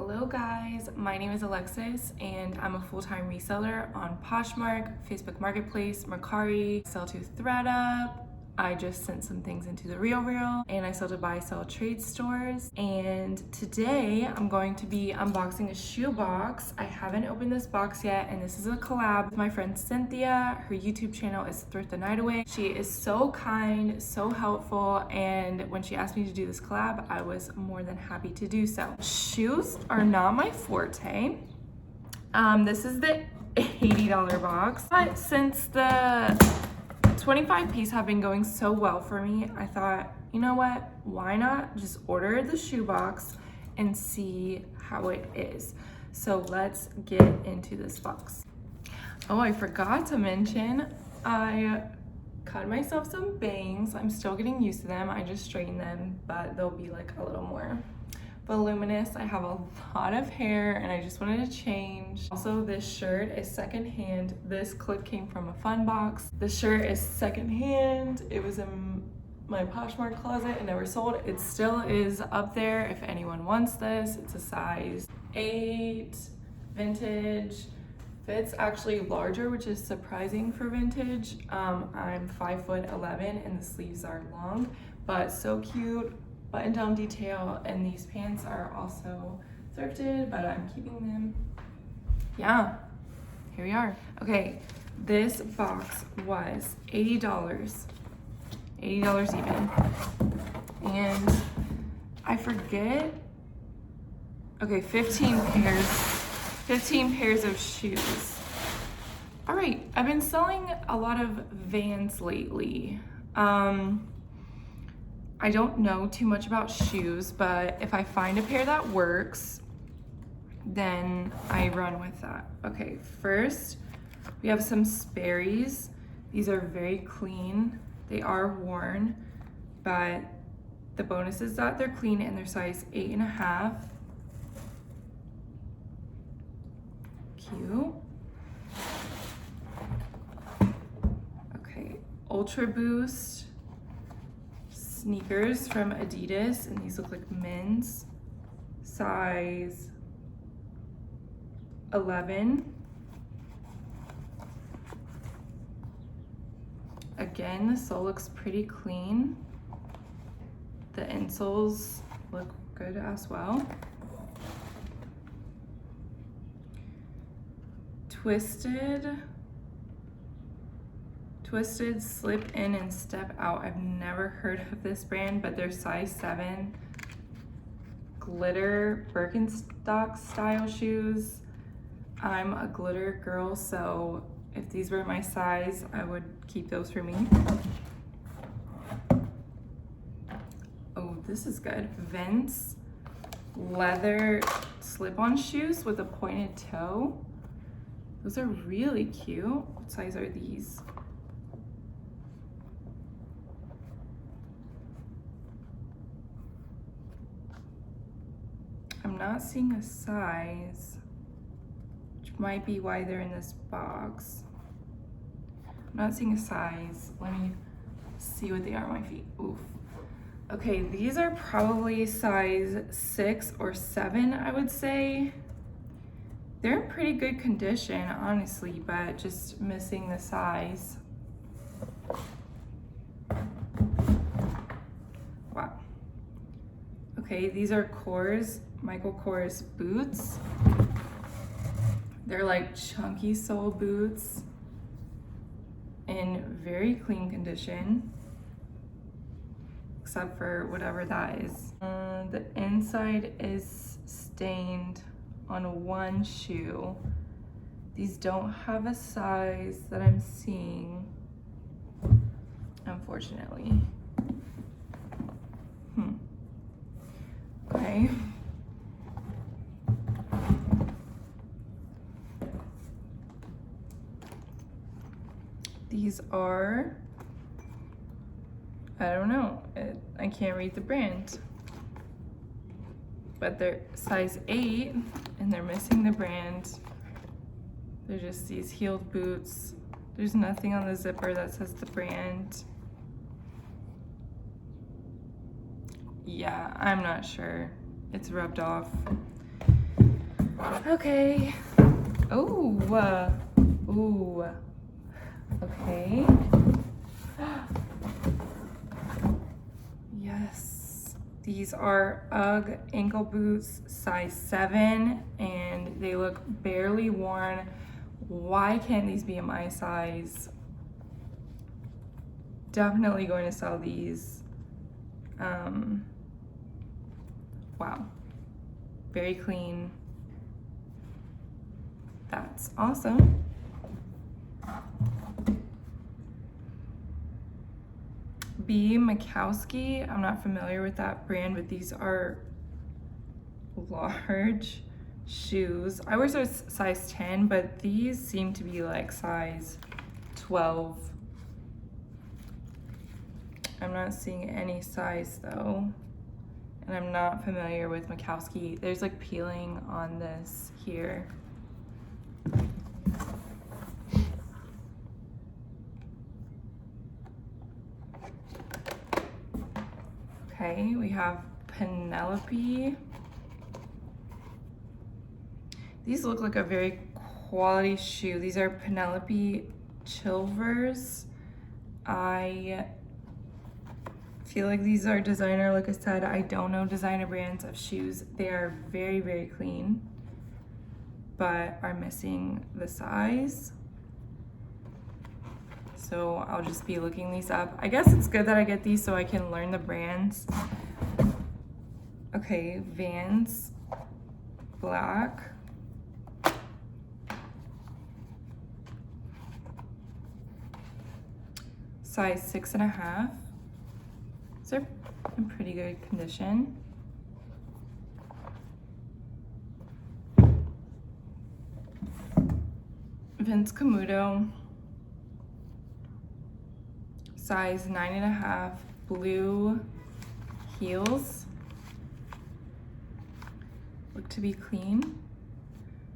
Hello guys, my name is Alexis and I'm a full-time reseller on Poshmark, Facebook Marketplace, Mercari, sell to ThredUP. I just sent some things into the RealReal and I sell to buy, sell trade stores. And today I'm going to be unboxing a shoe box. I haven't opened this box yet and this is a collab with my friend Cynthia. Her YouTube channel is Thrift the Night Away. She is so kind, so helpful, and when she asked me to do this collab, I was more than happy to do so. Shoes are not my forte. This is the $80 box, but since the 25 piece have been going so well for me, I thought, you know what, why not just order the shoe box and see how it is. So let's get into this box. Oh, I forgot to mention, I cut myself some bangs. I'm still getting used to them. I just straightened them, but they'll be like a little more voluminous. I have a lot of hair and I just wanted to change. Also, this shirt is secondhand. This clip came from a fun box. This shirt is secondhand. It was in my Poshmark closet and never sold. It still is up there if anyone wants this. It's a size 8, vintage. Fits actually larger, which is surprising for vintage. I'm 5'11" and the sleeves are long, but so cute. Button down detail, and these pants are also thrifted, but I'm keeping them. Yeah, here we are. Okay, this box was $80 even, and I forget. Okay, 15 pairs of shoes. All right, I've been selling a lot of Vans lately. I don't know too much about shoes, but if I find a pair that works, then I run with that. Okay, first we have some Sperry's. These are very clean. They are worn, but the bonus is that they're clean and they're size 8.5. Cute. Okay, Ultra Boost sneakers from Adidas, and these look like men's, size 11. Again, the sole looks pretty clean. The insoles look good as well. Twisted slip in and step out. I've never heard of this brand, but they're size 7. Glitter Birkenstock style shoes. I'm a glitter girl, so if these were my size, I would keep those for me. Oh, this is good. Vents leather slip-on shoes with a pointed toe. Those are really cute. What size are these? I'm not seeing a size, which might be why they're in this box. I'm not seeing a size. Let me see what they are on my feet. Oof. Okay, these are probably size 6 or 7, I would say. They're in pretty good condition, honestly, but just missing the size. Wow. Okay, these are Michael Kors boots. They're like chunky sole boots in very clean condition, except for whatever that is. The inside is stained on one shoe. These don't have a size that I'm seeing, unfortunately. Okay. These are, I don't know, I can't read the brand, but they're size 8 and they're missing the brand. They're just these heeled boots. There's nothing on the zipper that says the brand. Yeah, I'm not sure. It's rubbed off. Okay. Oh, ooh. Okay. Yes. These are UGG ankle boots, size 7, and they look barely worn. Why can't these be in my size? Definitely going to sell these. Wow. Very clean. That's awesome. B. Makowski. I'm not familiar with that brand, but these are large shoes. I wear size 10, but these seem to be like size 12. I'm not seeing any size though. And I'm not familiar with Makowski. There's like peeling on this here. Okay, we have Penelope. These look like a very quality shoe. These are Penelope Chilvers. I feel like these are designer. Like I said, I don't know designer brands of shoes. They are very, very clean, but are missing the size. So I'll just be looking these up. I guess it's good that I get these so I can learn the brands. Okay, Vans, black. Size 6.5. These are in pretty good condition. Vince Camuto, size 9.5, blue heels. Look to be clean.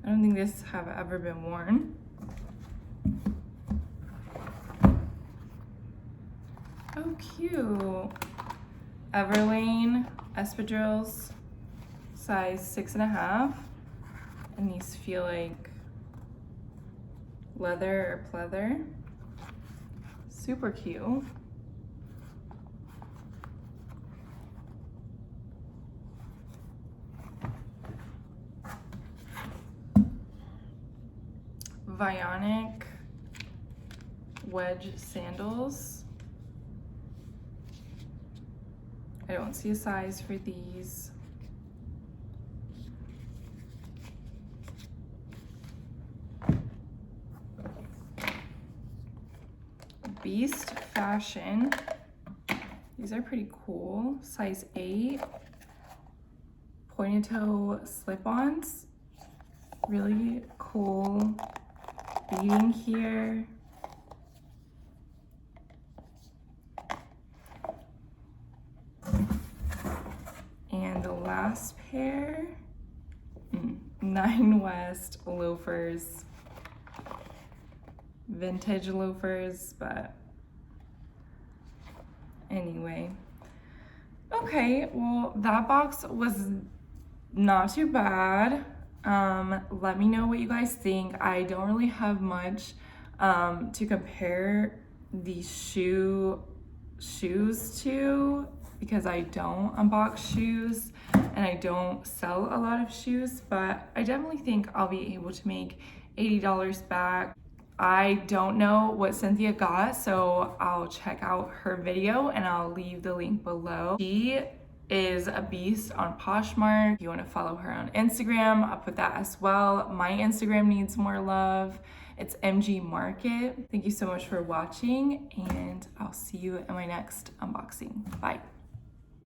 I don't think this have ever been worn. Oh, cute. Everlane espadrilles, size 6.5, and these feel like leather or pleather. Super cute. Vionic wedge sandals. I don't see a size for these. Beast Fashion. These are pretty cool. Size 8. Pointed toe slip-ons. Really cool beading here. And the last pair, Nine West loafers. Vintage loafers, but anyway. Okay, well, that box was not too bad. Let me know what you guys think. I don't really have much to compare these shoes to, because I don't unbox shoes and I don't sell a lot of shoes, but I definitely think I'll be able to make $80 back. I don't know what Cynthia got, so I'll check out her video and I'll leave the link below. She is a beast on Poshmark. If you want to follow her on Instagram, I'll put that as well. My Instagram needs more love. It's MG Market. Thank you so much for watching, and I'll see you in my next unboxing. Bye.